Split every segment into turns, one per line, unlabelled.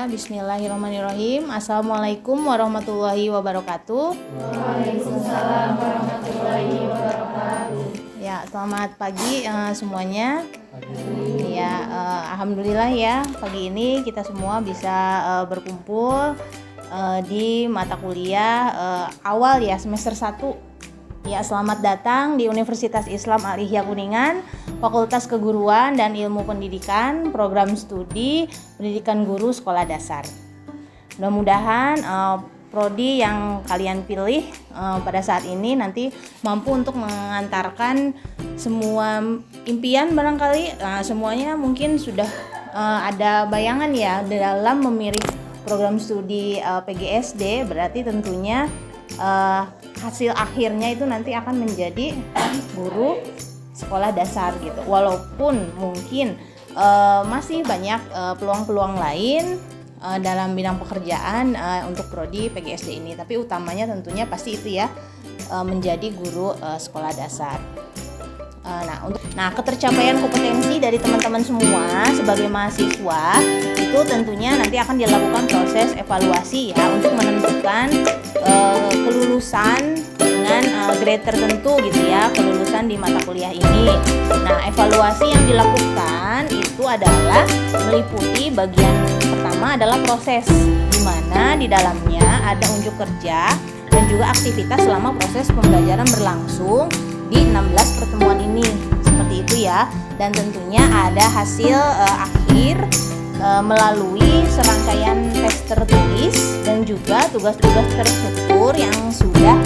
ya. Bismillahirrahmanirrahim. Assalamualaikum warahmatullahi wabarakatuh.
Waalaikumsalam warahmatullahi wabarakatuh.
Ya, selamat pagi semuanya. Ya, alhamdulillah ya, pagi ini kita semua bisa berkumpul di mata kuliah awal ya, semester 1. Ya, selamat datang di Universitas Islam Al-Ihya Kuningan, Fakultas Keguruan dan Ilmu Pendidikan, Program Studi Pendidikan Guru Sekolah Dasar. Mudah-mudahan prodi yang kalian pilih pada saat ini nanti mampu untuk mengantarkan semua impian barangkali. Semuanya mungkin sudah ada bayangan ya dalam memilih program studi PGSD, berarti tentunya hasil akhirnya itu nanti akan menjadi guru sekolah dasar gitu. Walaupun mungkin masih banyak peluang-peluang lain dalam bidang pekerjaan untuk prodi PGSD ini, tapi utamanya tentunya pasti itu ya, menjadi guru sekolah dasar. Nah, ketercapaian kompetensi dari teman-teman semua sebagai mahasiswa itu tentunya nanti akan dilakukan proses evaluasi ya untuk menentukan kelulusan dengan grade tertentu gitu ya, kelulusan di mata kuliah ini. Nah, evaluasi yang dilakukan itu adalah meliputi bagian pertama adalah proses, di mana di dalamnya ada unjuk kerja dan juga aktivitas selama proses pembelajaran berlangsung di 16 pertemuan ini, seperti itu ya. Dan tentunya ada hasil akhir melalui serangkaian tes tertulis dan juga tugas-tugas terstruktur yang sudah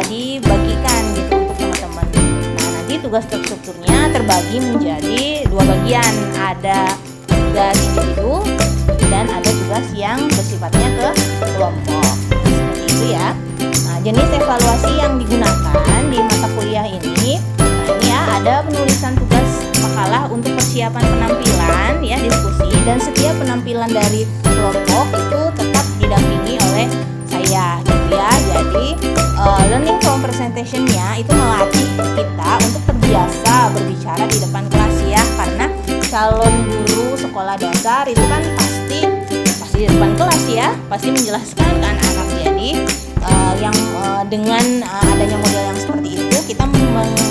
dibagikan gitu untuk teman-teman. Nah, nanti tugas terstrukturnya terbagi menjadi 2 bagian, ada tugas individu dan ada tugas yang bersifatnya ke kelompok, seperti itu ya. Nah, jenis evaluasi yang digunakan di mata kuliah ini, nah ini ya, ada penulisan tugas makalah untuk persiapan penampilan ya, diskusi, dan setiap penampilan dari kelompok itu tetap didampingi oleh saya gitu ya. Jadi learning from presentation-nya itu melatih kita untuk terbiasa berbicara di depan kelas ya, karena calon guru sekolah dasar itu kan pasti di depan kelas ya, pasti menjelaskan ke anak-anak. Jadi dengan adanya model yang seperti itu, kita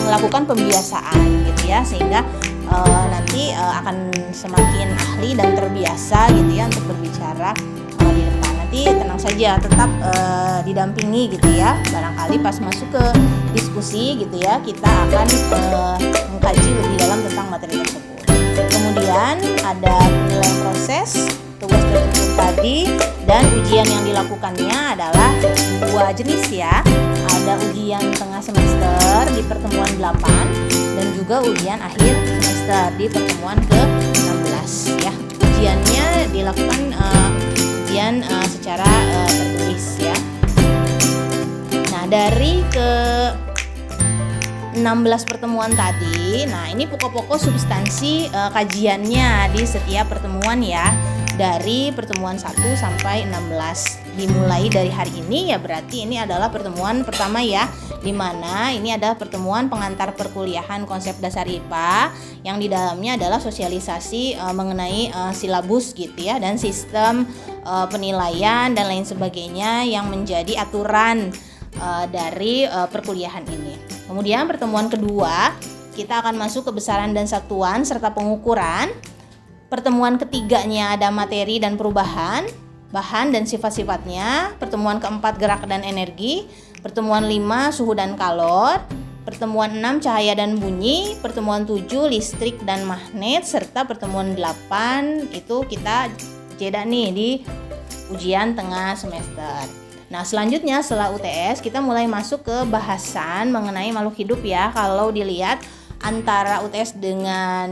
melakukan pembiasaan gitu ya, sehingga nanti akan semakin ahli dan terbiasa gitu ya untuk berbicara di depan. Nanti tenang saja, tetap didampingi gitu ya. Barangkali pas masuk ke diskusi gitu ya, kita akan mengkaji lebih dalam tentang materi tersebut. Kemudian ada penilaian proses, tugas tertulis tadi, dan ujian yang dilakukannya adalah 2 jenis ya. Ada ujian tengah semester di pertemuan 8 dan juga ujian akhir semester di pertemuan ke-16 ya. Ujiannya dilakukan ujian secara tertulis ya. Nah, dari ke 16 pertemuan tadi, nah ini pokok-pokok substansi kajiannya di setiap pertemuan ya, dari pertemuan 1 sampai 16. Dimulai dari hari ini ya, berarti ini adalah pertemuan pertama ya, dimana ini adalah pertemuan pengantar perkuliahan konsep dasar IPA yang di dalamnya adalah sosialisasi mengenai silabus gitu ya, dan sistem penilaian dan lain sebagainya yang menjadi aturan dari perkuliahan ini. Kemudian pertemuan kedua, kita akan masuk ke besaran dan satuan serta pengukuran. Pertemuan ketiganya ada materi dan perubahan, bahan dan sifat-sifatnya. Pertemuan keempat gerak dan energi. Pertemuan 5 suhu dan kalor. Pertemuan 6 cahaya dan bunyi. Pertemuan 7 listrik dan magnet. Serta pertemuan 8 itu kita jeda nih di ujian tengah semester. Nah, selanjutnya setelah UTS kita mulai masuk ke bahasan mengenai makhluk hidup ya. Kalau dilihat antara UTS dengan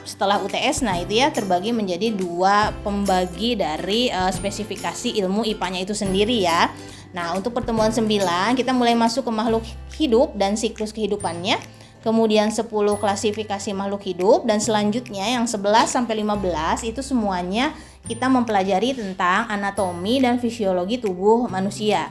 setelah UTS, nah itu ya terbagi menjadi 2 pembagi dari spesifikasi ilmu IPA-nya itu sendiri ya. Nah, untuk pertemuan 9 kita mulai masuk ke makhluk hidup dan siklus kehidupannya. Kemudian 10 klasifikasi makhluk hidup, dan selanjutnya yang 11 sampai 15 itu semuanya kita mempelajari tentang anatomi dan fisiologi tubuh manusia.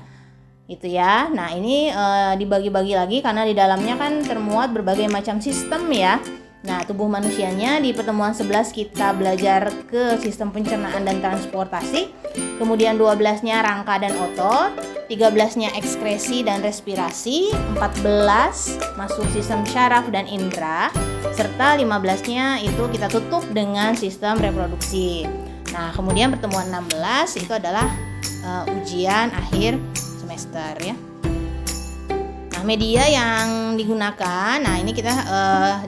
Itu ya. Nah, ini dibagi-bagi lagi karena di dalamnya kan termuat berbagai macam sistem ya. Nah, tubuh manusianya di pertemuan 11 kita belajar ke sistem pencernaan dan transportasi. Kemudian 12-nya rangka dan otot, 13-nya ekskresi dan respirasi, 14 masuk sistem syaraf dan indera, serta 15-nya itu kita tutup dengan sistem reproduksi. Nah, kemudian pertemuan 16 itu adalah ujian akhir semester ya. Nah, media yang digunakan, nah ini kita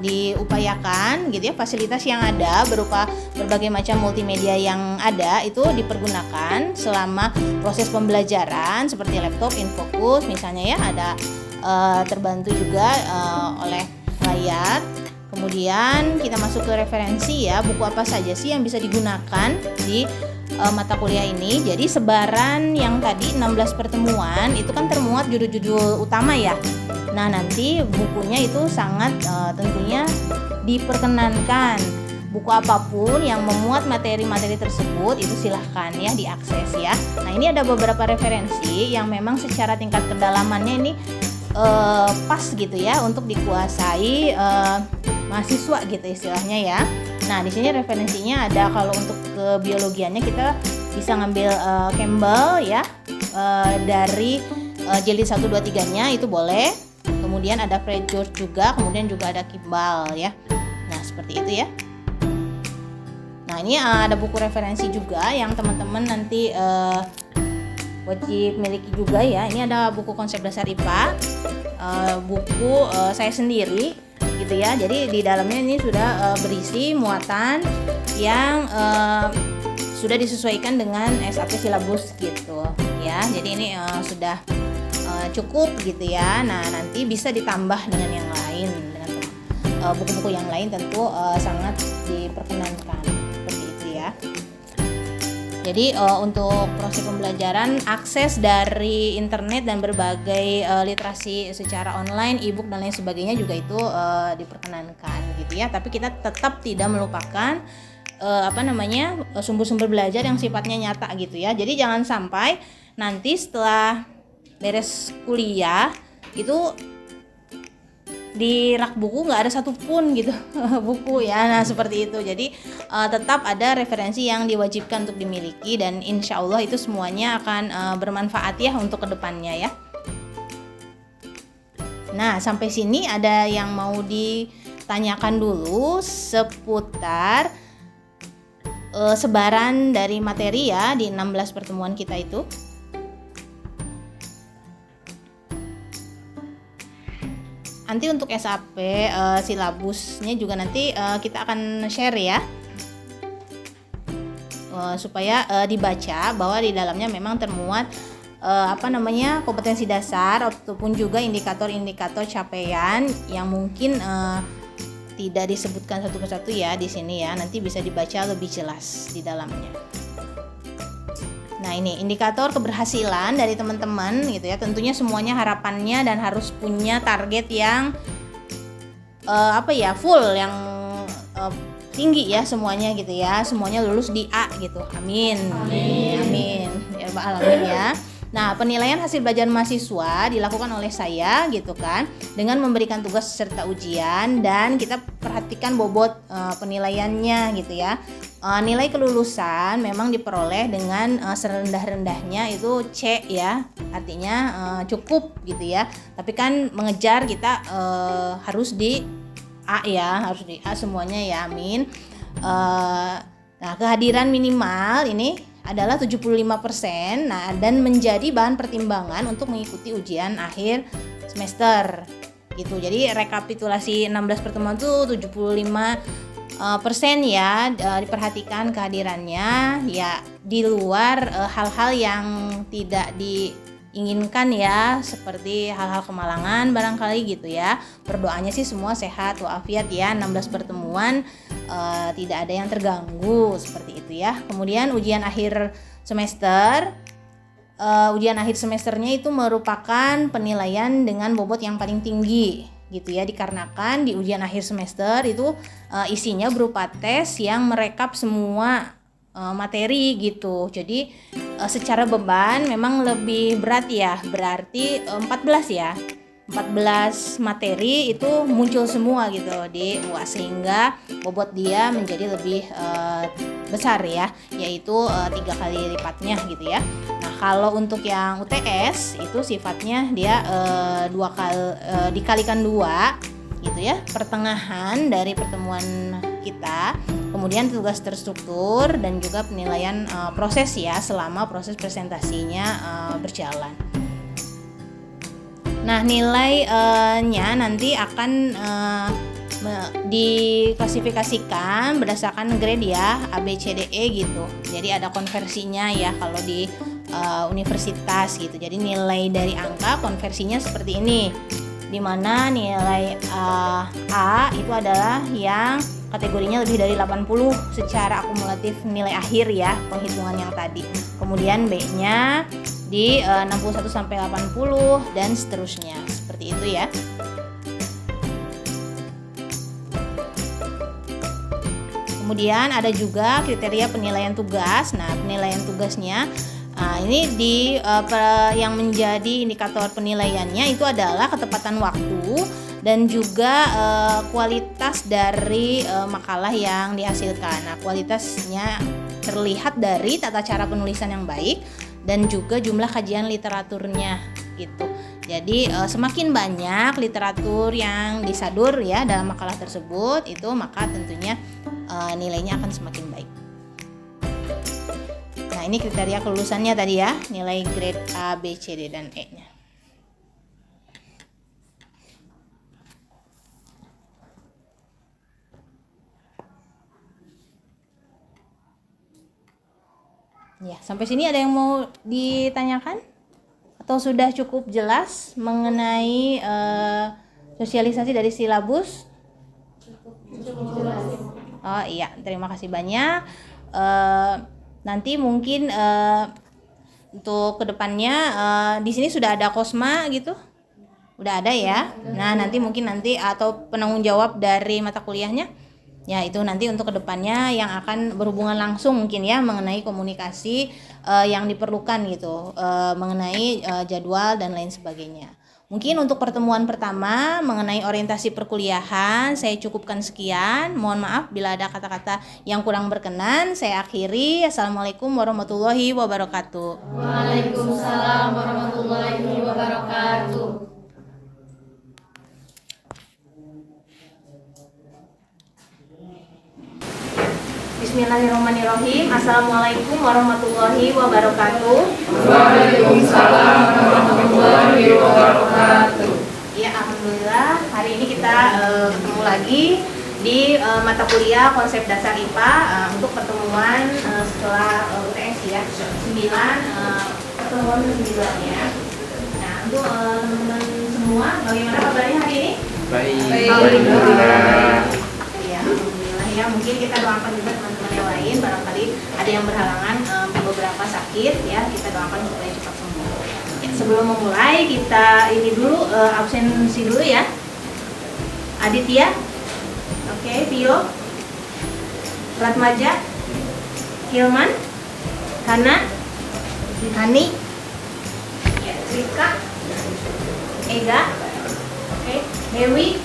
diupayakan gitu ya, fasilitas yang ada berupa berbagai macam multimedia yang ada itu dipergunakan selama proses pembelajaran seperti laptop, infocus misalnya ya, ada terbantu juga oleh layar. Kemudian kita masuk ke referensi ya, buku apa saja sih yang bisa digunakan di mata kuliah ini. Jadi sebaran yang tadi 16 pertemuan itu kan termuat judul-judul utama ya. Nah, nanti bukunya itu sangat tentunya diperkenankan. Buku apapun yang memuat materi-materi tersebut itu silahkan ya diakses ya. Nah, ini ada beberapa referensi yang memang secara tingkat kedalamannya ini pas gitu ya untuk dikuasai mahasiswa gitu istilahnya ya. Nah, di sini referensinya ada, kalau untuk kebiologiannya kita bisa ngambil Campbell ya, dari jilid 1, 2, 3-nya itu boleh. Kemudian ada Fred George juga, kemudian juga ada Kimball ya. Nah, seperti itu ya. Nah, ini ada buku referensi juga yang teman-teman nanti wajib miliki juga ya. Ini ada buku konsep dasar IPA, buku saya sendiri gitu ya. Jadi di dalamnya ini sudah berisi muatan yang sudah disesuaikan dengan SAP silabus gitu ya. Jadi ini sudah cukup gitu ya. Nah, nanti bisa ditambah dengan yang lain, dengan buku-buku yang lain tentu sangat diperkenankan seperti itu ya. Jadi untuk proses pembelajaran, akses dari internet dan berbagai literasi secara online, e-book dan lain sebagainya juga itu diperkenankan gitu ya. Tapi kita tetap tidak melupakan sumber-sumber belajar yang sifatnya nyata gitu ya. Jadi jangan sampai nanti setelah beres kuliah itu di rak buku nggak ada satupun gitu buku ya. Nah, seperti itu. Jadi tetap ada referensi yang diwajibkan untuk dimiliki, dan insya Allah itu semuanya akan bermanfaat ya untuk kedepannya ya. Nah, sampai sini ada yang mau ditanyakan dulu seputar sebaran dari materi ya di 16 pertemuan kita itu. Nanti untuk SAP silabusnya juga nanti kita akan share ya, supaya dibaca bahwa di dalamnya memang termuat kompetensi dasar ataupun juga indikator-indikator capaian yang mungkin tidak disebutkan satu persatu ya di sini ya. Nanti bisa dibaca lebih jelas di dalamnya. Nah, ini indikator keberhasilan dari teman-teman gitu ya. Tentunya semuanya harapannya dan harus punya target yang full, yang tinggi ya semuanya gitu ya. Semuanya lulus di A gitu. Amin. Amin. Ya Rabbal alamin ya. Nah, penilaian hasil belajar mahasiswa dilakukan oleh saya gitu kan, dengan memberikan tugas serta ujian, dan kita perhatikan bobot penilaiannya gitu ya. Nilai kelulusan memang diperoleh dengan serendah-rendahnya itu C ya, artinya cukup gitu ya. Tapi kan mengejar kita harus di A ya, harus di A semuanya ya, amin. Nah, kehadiran minimal ini adalah 75%, nah, dan menjadi bahan pertimbangan untuk mengikuti ujian akhir semester gitu. Jadi rekapitulasi 16 pertemuan itu 75% ya, diperhatikan kehadirannya ya, di luar hal-hal yang tidak diinginkan ya, seperti hal-hal kemalangan barangkali gitu ya. Berdoanya sih semua sehat walafiat ya, 16 pertemuan tidak ada yang terganggu seperti itu ya. Kemudian ujian akhir semester, ujian akhir semesternya itu merupakan penilaian dengan bobot yang paling tinggi gitu ya, dikarenakan di ujian akhir semester itu isinya berupa tes yang merekap semua materi gitu. Jadi secara beban memang lebih berat ya, berarti 14 ya. 14 materi itu muncul semua gitu di UAS, sehingga bobot dia menjadi lebih besar ya, yaitu 3 kali lipatnya gitu ya. Nah kalau untuk yang UTS itu sifatnya dia dikalikan 2 gitu ya, pertengahan dari pertemuan kita, kemudian tugas terstruktur dan juga penilaian proses ya selama proses presentasinya berjalan. Nah nilainya nanti akan diklasifikasikan berdasarkan grade ya, A, B, C, D, E gitu. Jadi ada konversinya ya kalau di universitas gitu. Jadi nilai dari angka konversinya seperti ini, dimana nilai A itu adalah yang kategorinya lebih dari 80 secara akumulatif nilai akhir ya, penghitungan yang tadi. Kemudian B-nya di 61 sampai 80 dan seterusnya. Seperti itu ya. Kemudian ada juga kriteria penilaian tugas. Nah, penilaian tugasnya ini yang menjadi indikator penilaiannya itu adalah ketepatan waktu dan juga kualitas dari makalah yang dihasilkan. Nah, kualitasnya terlihat dari tata cara penulisan yang baik dan juga jumlah kajian literaturnya gitu. Jadi semakin banyak literatur yang disadur ya dalam makalah tersebut itu, maka tentunya nilainya akan semakin baik. Nah, ini kriteria kelulusannya tadi ya, nilai grade A, B, C, D, dan E-nya. Ya, sampai sini ada yang mau ditanyakan? Atau sudah cukup jelas mengenai sosialisasi dari silabus?
Cukup jelas.
Oh iya, terima kasih banyak. Nanti mungkin untuk kedepannya di sini sudah ada Kosma gitu, udah ada ya. Nah nanti atau penanggung jawab dari mata kuliahnya. Ya itu nanti untuk kedepannya yang akan berhubungan langsung mungkin ya mengenai komunikasi yang diperlukan gitu, mengenai jadwal dan lain sebagainya. Mungkin untuk pertemuan pertama mengenai orientasi perkuliahan saya cukupkan sekian. Mohon maaf bila ada kata-kata yang kurang berkenan. Saya akhiri. Assalamualaikum warahmatullahi wabarakatuh.
Waalaikumsalam warahmatullahi wabarakatuh.
Bismillahirrahmanirrahim. Assalamualaikum warahmatullahi wabarakatuh.
Waalaikumsalam warahmatullahi wabarakatuh.
Ya, alhamdulillah hari ini kita ketemu lagi di mata kuliah konsep dasar IPA untuk pertemuan setelah UTS ya, 9 pertemuan ke-9 ya. Nah, untuk teman-teman semua bagaimana kabarnya hari ini?
Baik.
Alhamdulillah. Ya, alhamdulillah ya. Mungkin kita doakan juga teman-teman yang lain, barangkali ada yang berhalangan beberapa sakit ya, kita doakan supaya cepat sembuh. Ya, sebelum memulai kita ini dulu absensi dulu ya. Aditya, oke, Tio, Ratmaja, Hilman, Hana, Hani, ya, Rika, Ega, oke, Dewi,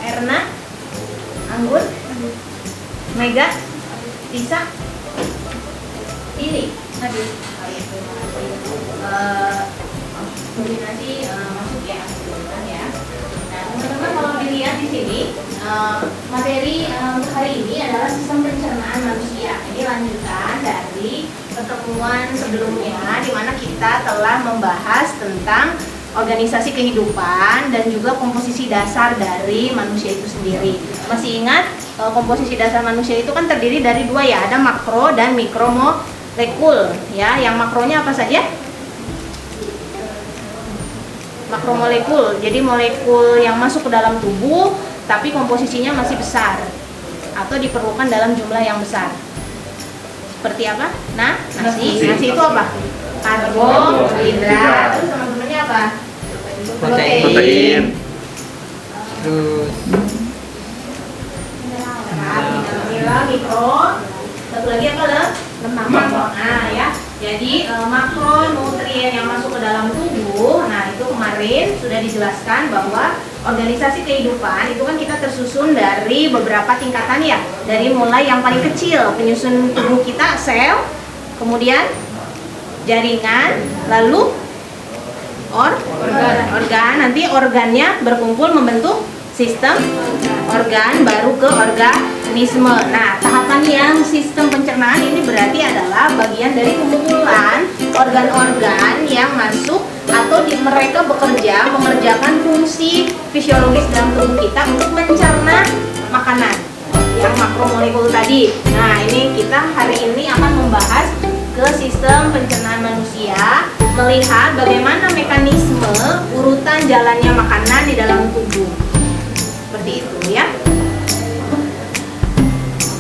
Erna, Anggun, Mega, Tisa, ini hadir. Koordinasi masuk ya, ya. Nah, teman-teman kalau dilihat di sini materi untuk hari ini adalah sistem pencernaan manusia. Ini lanjutan dari pertemuan sebelumnya di mana kita telah membahas tentang organisasi kehidupan dan juga komposisi dasar dari manusia itu sendiri. Masih ingat komposisi dasar manusia itu kan terdiri dari dua ya, ada makro dan mikromolekul ya. Yang makronya apa saja? Makromolekul, jadi molekul yang masuk ke dalam tubuh tapi komposisinya masih besar atau diperlukan dalam jumlah yang besar. Seperti apa? Nah, nasi itu apa? Karbohidrat. Terus teman-temannya apa?
Protein. Terus
mineral, mikro. Satu lagi apa? Lemak. Nah, ya. Jadi makronutrien yang masuk ke dalam tubuh, nah itu kemarin sudah dijelaskan bahwa organisasi kehidupan itu kan kita tersusun dari beberapa tingkatan ya. Dari mulai yang paling kecil, penyusun tubuh kita, sel, kemudian jaringan, lalu organ. Nanti organnya berkumpul membentuk sistem organ, baru ke organisme. Nah, tahapan yang sistem pencernaan ini berarti adalah bagian dari kumpulan organ-organ yang masuk atau mereka bekerja mengerjakan fungsi fisiologis dalam tubuh kita untuk mencerna makanan yang makromolekul tadi. Nah, ini kita hari ini akan membahas ke sistem pencernaan manusia, melihat bagaimana mekanisme urutan jalannya makanan di dalam tubuh. Seperti itu ya.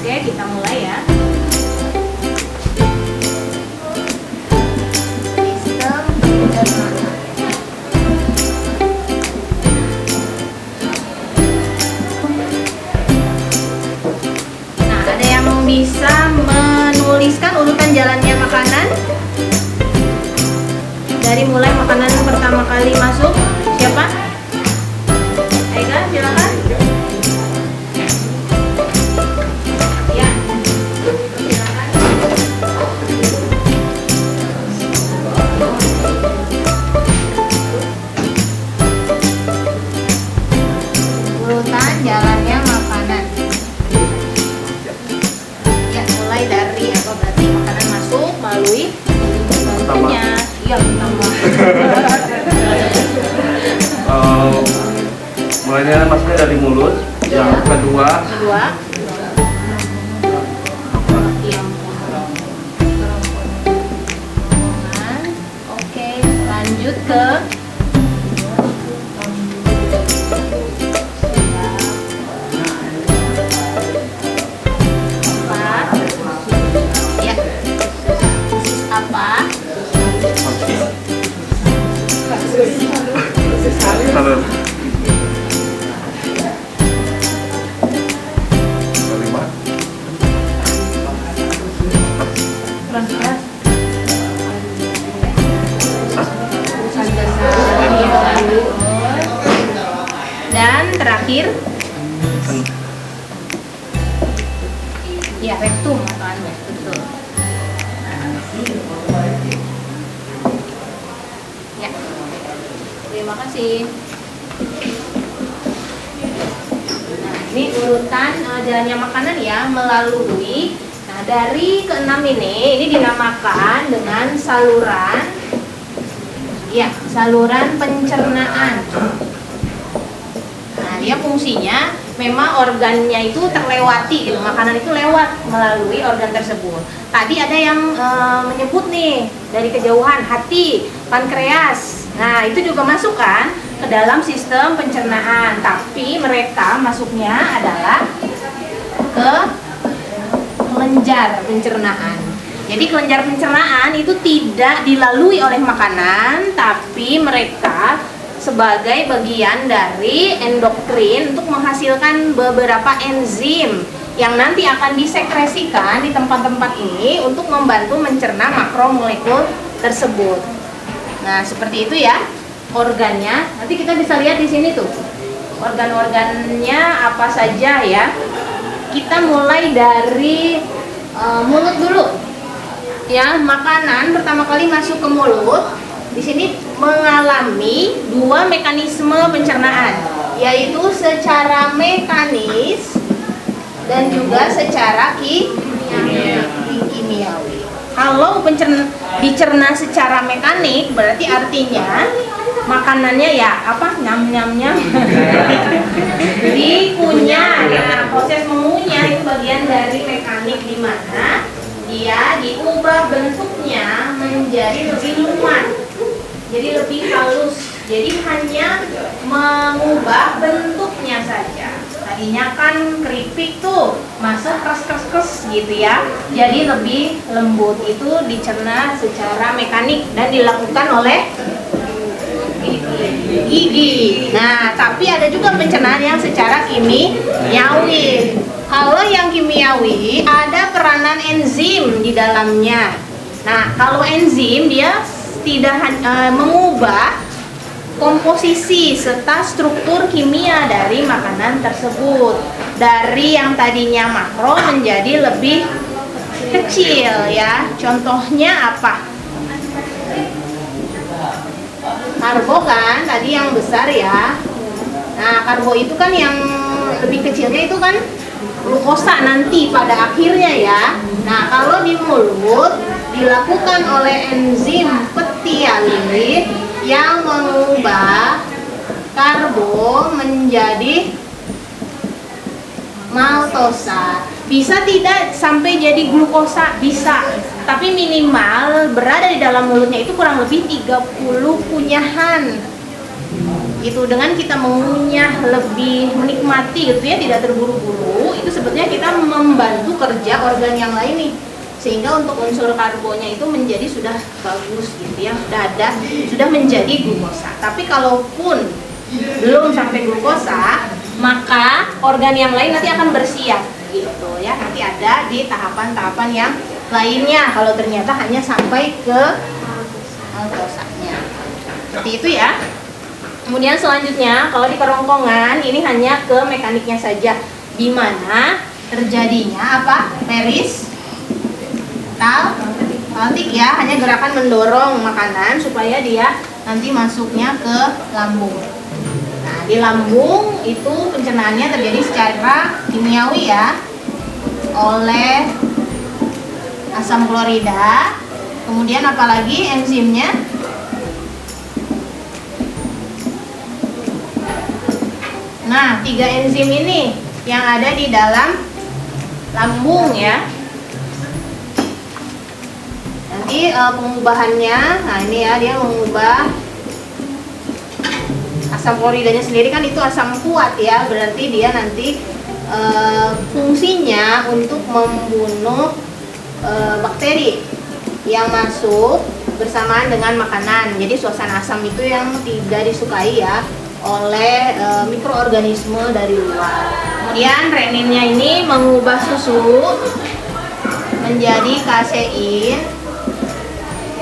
Oke, kita mulai ya. Sistem pencernaan. Nah, ada yang bisa menuliskan urutan jalannya makanan dari mulai makanan pertama kali masuk? Siapa? Aika, silakan. Ya, silakan. Urutan jalannya makanan. Ya, mulai dari apa berarti makanan masuk melalui bantunya. Iya, pertama.
Mulainya masuknya dari mulut, yang kedua
oke, lanjut ke apa?
Salut.
Dan terakhir ya rektum atau anus, betul. Ya, terima kasih. Nah, ini urutan jalannya makanan ya melalui. Nah, dari keenam ini dinamakan dengan saluran. Ya, saluran pencernaan. Nah, dia fungsinya memang organnya itu terlewati, gitu. Makanan itu lewat melalui organ tersebut. Tadi ada yang menyebut nih dari kejauhan hati, pankreas. Nah, itu juga masuk kan ke dalam sistem pencernaan. Tapi mereka masuknya adalah ke kelenjar pencernaan. Jadi kelenjar pencernaan itu tidak dilalui oleh makanan, tapi mereka sebagai bagian dari endokrin untuk menghasilkan beberapa enzim yang nanti akan disekresikan di tempat-tempat ini untuk membantu mencerna makromolekul tersebut. Nah, seperti itu ya organnya. Nanti kita bisa lihat di sini tuh organ-organnya apa saja ya. Kita mulai dari mulut dulu. Ya, makanan pertama kali masuk ke mulut di sini mengalami dua mekanisme pencernaan, yaitu secara mekanis dan juga secara kimiawi. Kalau dicerna secara mekanik berarti artinya makanannya ya apa nyam-nyam dikunyah. Nah, proses mengunyah itu bagian dari mekanik di mana dia diubah bentuknya menjadi lebih lunak, jadi lebih halus. Jadi hanya mengubah bentuknya saja. Tadinya kan keripik tuh masuk kes gitu ya, jadi lebih lembut. Itu dicerna secara mekanik dan dilakukan oleh gigi. Nah, tapi ada juga pencernaan yang secara kimiawi. Kalau yang kimiawi ada peranan enzim di dalamnya. Nah, kalau enzim dia tidak mengubah komposisi serta struktur kimia dari makanan tersebut, dari yang tadinya makro menjadi lebih kecil ya. Contohnya apa? Karbo kan tadi yang besar ya. Nah, karbo itu kan yang lebih kecilnya itu kan glukosa nanti pada akhirnya ya. Nah, kalau di mulut dilakukan oleh enzim petialit yang mengubah karbo menjadi maltosa. Bisa tidak sampai jadi glukosa? Bisa. Tapi minimal berada di dalam mulutnya itu kurang lebih 30 kunyahan. Itu dengan kita mengunyah lebih menikmati gitu ya, tidak terburu-buru, itu sebetulnya kita membantu kerja organ yang lain nih. Sehingga untuk unsur karbonya itu menjadi sudah bagus gitu ya, sudah menjadi glukosa. Tapi kalaupun belum sampai glukosa, maka organ yang lain nanti akan bersiap gitu ya. Nanti ada di tahapan-tahapan yang lainnya kalau ternyata hanya sampai ke maltosanya. Seperti itu ya. Kemudian selanjutnya kalau di kerongkongan ini hanya ke mekaniknya saja, di mana terjadinya apa? Peristaltik ya, hanya gerakan mendorong makanan supaya dia nanti masuknya ke lambung. Nah, di lambung itu pencernaannya terjadi secara kimiawi ya, oleh asam klorida. Kemudian apalagi enzimnya? Nah, 3 enzim ini yang ada di dalam lambung ya. Nanti pengubahannya, nah ini ya, dia mengubah asam kloridanya sendiri kan itu asam kuat ya, berarti dia nanti fungsinya untuk membunuh bakteri yang masuk bersamaan dengan makanan. Jadi suasana asam itu yang tidak disukai ya oleh mikroorganisme dari luar. Kemudian reninnya ini mengubah susu menjadi kasein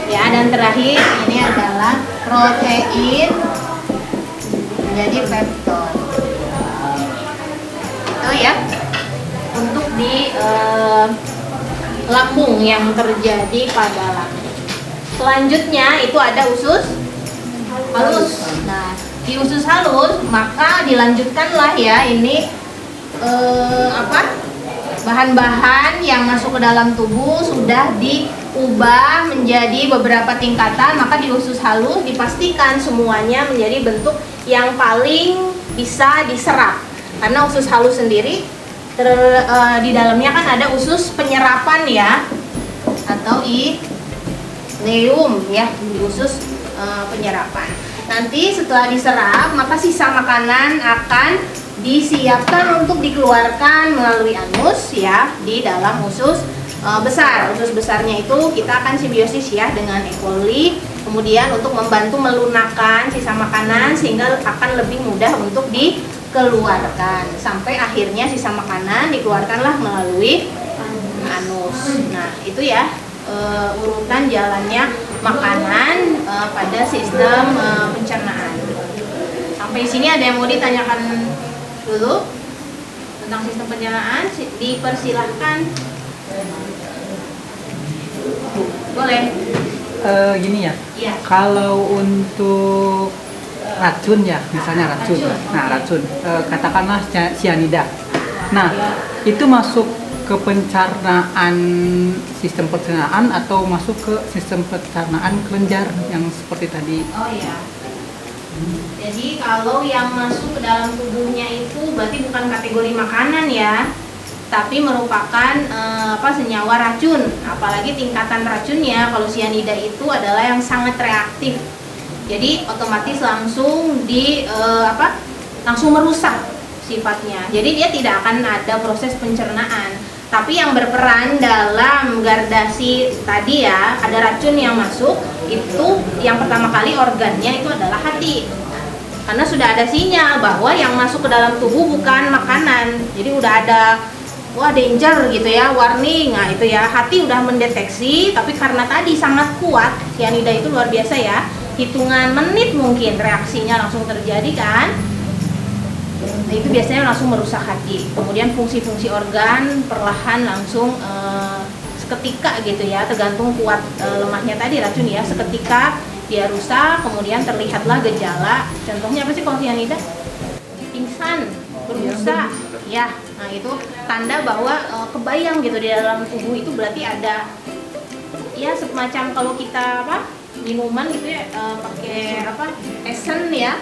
ya, dan terakhir ini adalah protein menjadi pepton. Itu ya untuk di lambung yang terjadi pada lambung. Selanjutnya itu ada usus halus. Nah, di usus halus maka dilanjutkanlah ya ini bahan-bahan yang masuk ke dalam tubuh sudah diubah menjadi beberapa tingkatan. Maka di usus halus dipastikan semuanya menjadi bentuk yang paling bisa diserap, karena usus halus sendiri di dalamnya kan ada usus penyerapan ya, atau ileum ya, di usus penyerapan. Nanti setelah diserap maka sisa makanan akan disiapkan untuk dikeluarkan melalui anus ya di dalam usus besar. Usus besarnya itu kita akan simbiosis ya dengan E. coli, kemudian untuk membantu melunakkan sisa makanan sehingga akan lebih mudah untuk dikeluarkan, sampai akhirnya sisa makanan dikeluarkanlah melalui anus. Nah, itu ya urutan jalannya makanan pada sistem pencernaan. Sampai sini ada yang mau ditanyakan dulu tentang sistem pencernaan? Dipersilahkan. Boleh.
Gini ya.
Iya.
Kalau untuk racun ya, misalnya racun. Nah, racun. Katakanlah cyanida. Nah, itu masuk ke pencernaan, sistem pencernaan, atau masuk ke sistem pencernaan kelenjar yang seperti tadi?
Oh iya. Jadi kalau yang masuk ke dalam tubuhnya itu berarti bukan kategori makanan ya, tapi merupakan senyawa racun. Apalagi tingkatan racunnya, kalau cyanida itu adalah yang sangat reaktif. Jadi otomatis langsung langsung merusak sifatnya. Jadi dia tidak akan ada proses pencernaan. Tapi yang berperan dalam gradasi tadi ya, ada racun yang masuk, itu yang pertama kali organnya itu adalah hati. Karena sudah ada sinyal bahwa yang masuk ke dalam tubuh bukan makanan. Jadi udah ada wah danger gitu ya, warning. Nah itu ya, hati udah mendeteksi, tapi karena tadi sangat kuat, cyanida itu luar biasa ya, hitungan menit mungkin reaksinya langsung terjadi kan. Nah itu biasanya langsung merusak hati. Kemudian fungsi-fungsi organ perlahan langsung seketika gitu ya, tergantung kuat lemahnya tadi racun ya, seketika dia rusak, kemudian terlihatlah gejala. Contohnya apa sih kalau cyanida? Pingsan, berbusa, ya. Nah itu tanda bahwa kebayang gitu di dalam tubuh itu berarti ada ya semacam kalau kita apa minuman gitu ya pakai apa esen ya,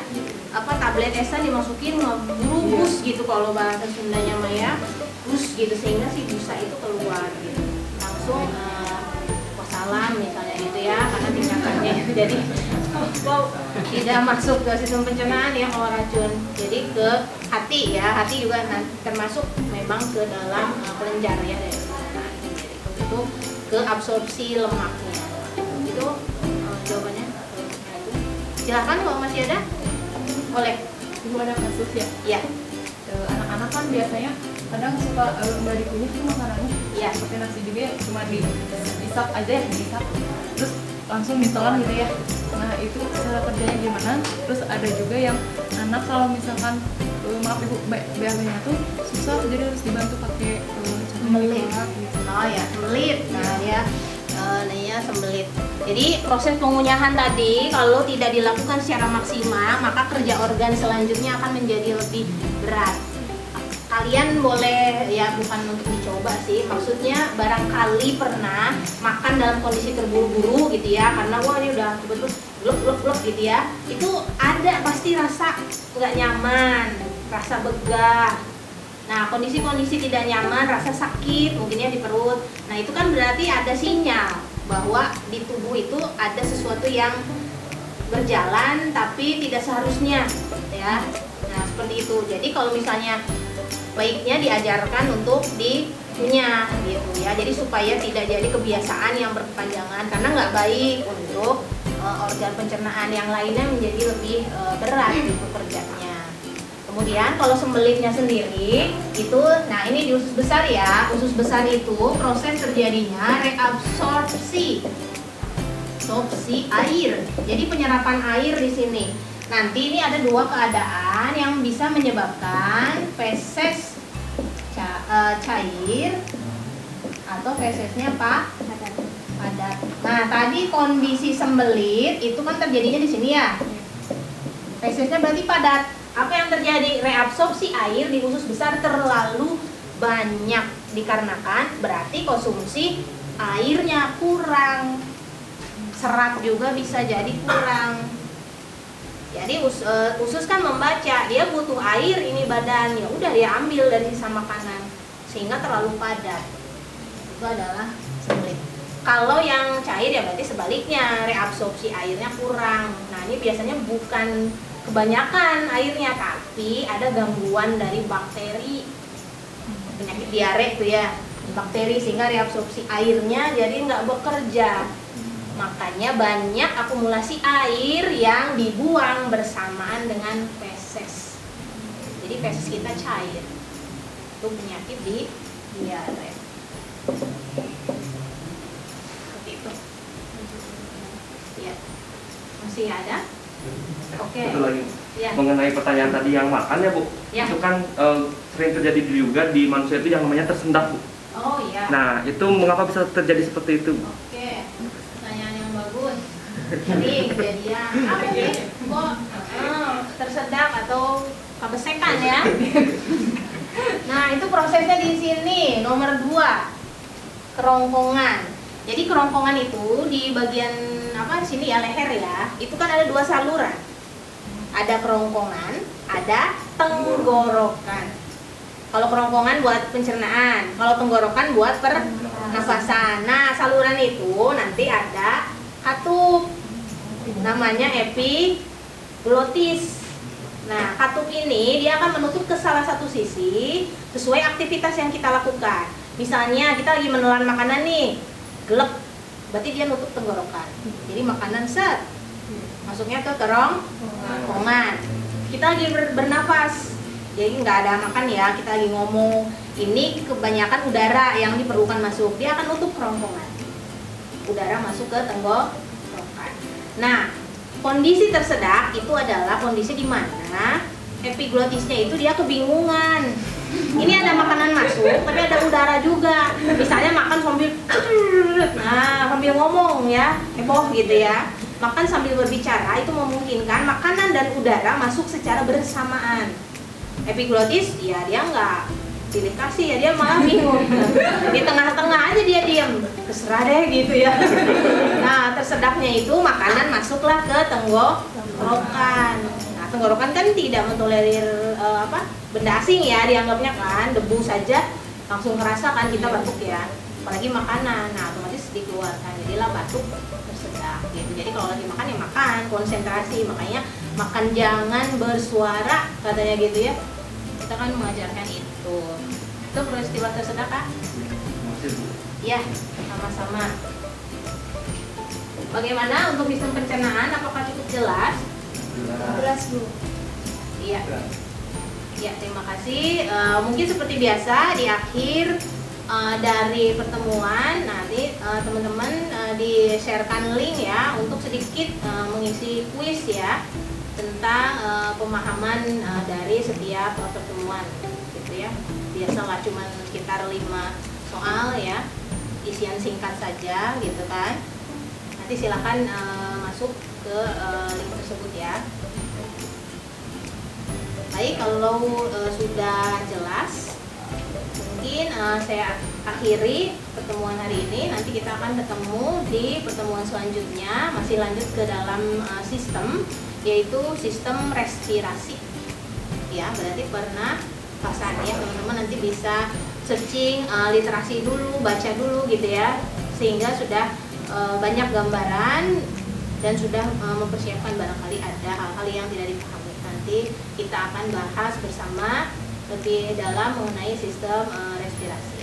apa tablet esen dimasukin ngebrubus gitu kalau bahasa Sundanya Maya, bus gitu sehingga si busa itu keluar gitu. Langsung wassalam misalnya gitu ya, karena tingkatannya jadi wow, tidak masuk ke sistem pencernaan ya kalau racun. Jadi ke hati ya, hati juga termasuk memang ke dalam kelenjar ya dari pencernaan. Jadi itu ke absorpsi lemaknya. Itu jawabannya. Silahkan kalau masih ada, boleh.
Ibu ada kasus ya?
Iya.
Anak-anak kan biasanya kadang suka nggak dikunyah tuh makanannya.
Iya.
Seperti nasi juga ya, cuma diisap aja ya, diisap. Terus langsung ditelan gitu ya. Nah itu cara kerjanya gimana? Terus ada juga yang anak kalau misalkan maaf ibu BAB-nya tuh susah, jadi harus dibantu pakai
Sembelit.
gitu.
Oh ya, sembelit. Nah ya, namanya sembelit. Jadi proses pengunyahan tadi kalau tidak dilakukan secara maksimal, maka kerja organ selanjutnya akan menjadi lebih berat. Kalian boleh ya, bukan untuk dicoba sih, maksudnya barangkali pernah makan dalam kondisi terburu-buru gitu ya, karena wah ini udah betul-betul blok gitu ya, itu ada pasti rasa nggak nyaman, rasa begah. Nah kondisi-kondisi tidak nyaman, rasa sakit mungkinnya di perut, nah itu kan berarti ada sinyal bahwa di tubuh itu ada sesuatu yang berjalan tapi tidak seharusnya ya. Nah seperti itu. Jadi kalau misalnya baiknya diajarkan untuk dikunyah gitu ya, jadi supaya tidak jadi kebiasaan yang berkepanjangan, karena nggak baik untuk organ pencernaan yang lainnya menjadi lebih berat gitu kerjanya. Kemudian kalau sembelitnya sendiri itu, nah ini di usus besar ya, usus besar itu proses terjadinya reabsorpsi air, jadi penyerapan air di sini. Nanti ini ada dua keadaan yang bisa menyebabkan feses cair atau fesesnya padat. Nah tadi kondisi sembelit itu kan terjadinya di sini ya, fesesnya berarti padat. Apa yang terjadi? Reabsorpsi air di usus besar terlalu banyak, dikarenakan berarti konsumsi airnya kurang, serat juga bisa jadi kurang. Jadi usus kan membaca, dia butuh air ini badan, ya udah dia ambil dari sisa makanan sehingga terlalu padat. Itu adalah sembelit. Kalau yang cair ya berarti sebaliknya, reabsorpsi airnya kurang. Nah ini biasanya bukan kebanyakan airnya, tapi ada gangguan dari bakteri, penyakit diare itu ya, bakteri, sehingga reabsorpsi airnya jadi nggak bekerja. Makanya banyak akumulasi air yang dibuang bersamaan dengan feses. Jadi feses kita cair. Itu penyakit di diare. Seperti itu. Ya. Masih ada? Oke.
Satu lagi.
Ya.
Mengenai pertanyaan tadi yang makan ya Bu,
Ya.
itu kan sering terjadi juga di manusia itu yang namanya tersendat Bu.
Oh iya.
Nah itu mengapa bisa terjadi seperti itu Bu?
Oke. Pertanyaan yang bagus. Jadi kejadian apa nih? Kok tersedak atau kebesekan ya? Nah itu prosesnya di sini nomor 2, kerongkongan. Jadi kerongkongan itu di bagian apa sini ya, leher ya, itu kan ada 2 saluran. Ada kerongkongan, ada tenggorokan. Kalau kerongkongan buat pencernaan, kalau tenggorokan buat pernafasan. Nah saluran itu nanti ada katup, namanya epiglotis. Nah katup ini dia akan menutup ke salah satu sisi sesuai aktivitas yang kita lakukan. Misalnya kita lagi menelan makanan nih, gelap, berarti dia nutup tenggorokan. Jadi makanan masuknya ke kerongkongan. Kita lagi bernafas, Jadi nggak ada makan ya, kita lagi ngomong. Ini kebanyakan udara yang diperlukan masuk, dia akan nutup kerongkongan. Udara masuk ke tenggorokan. Nah, kondisi tersedak itu adalah kondisi di mana epiglotisnya itu dia kebingungan. Ini ada makanan masuk, tapi ada udara juga. Misalnya makan sambil, sambil ngomong ya, heboh gitu ya. Makan sambil berbicara itu memungkinkan makanan dan udara masuk secara bersamaan. Epiglotis, ya dia nggak pilih kasih ya, dia malah bingung. Di tengah-tengah aja dia diam, terserah deh gitu ya. Nah, tersedaknya itu makanan masuklah ke tenggorokan. Nah, tenggorokan kan tidak mentolerir benda asing ya, dianggapnya kan debu saja langsung kerasa kan kita batuk ya, apalagi makanan. Nah, otomatis dikeluarkan, jadilah batuk tersedak gitu. Jadi kalau lagi makan ya makan, konsentrasi, makanya makan jangan bersuara katanya gitu ya. Kita kan mengajarkan itu peristiwa tersedak Kak? Ya, sama-sama. Bagaimana untuk sistem pencernaan? Apakah cukup jelas? Jelas Bu. Iya. Ya, terima kasih. Mungkin seperti biasa di akhir dari pertemuan nanti teman-teman di-sharekan link ya untuk sedikit mengisi kuis ya tentang pemahaman dari setiap pertemuan gitu ya. Biasalah cuma sekitar 5 soal ya, isian singkat saja gitu kan. Nanti silakan masuk ke link tersebut ya. Baik, kalau sudah jelas, mungkin saya akhiri pertemuan hari ini. Nanti kita akan ketemu di pertemuan selanjutnya, masih lanjut ke dalam sistem, yaitu sistem respirasi. Ya, berarti pernafasan ya teman-teman, nanti bisa searching literasi dulu, baca dulu gitu ya, sehingga sudah banyak gambaran dan sudah mempersiapkan barangkali ada hal-hal yang tidak dipahami. Nanti kita akan bahas bersama lebih dalam mengenai sistem respirasi.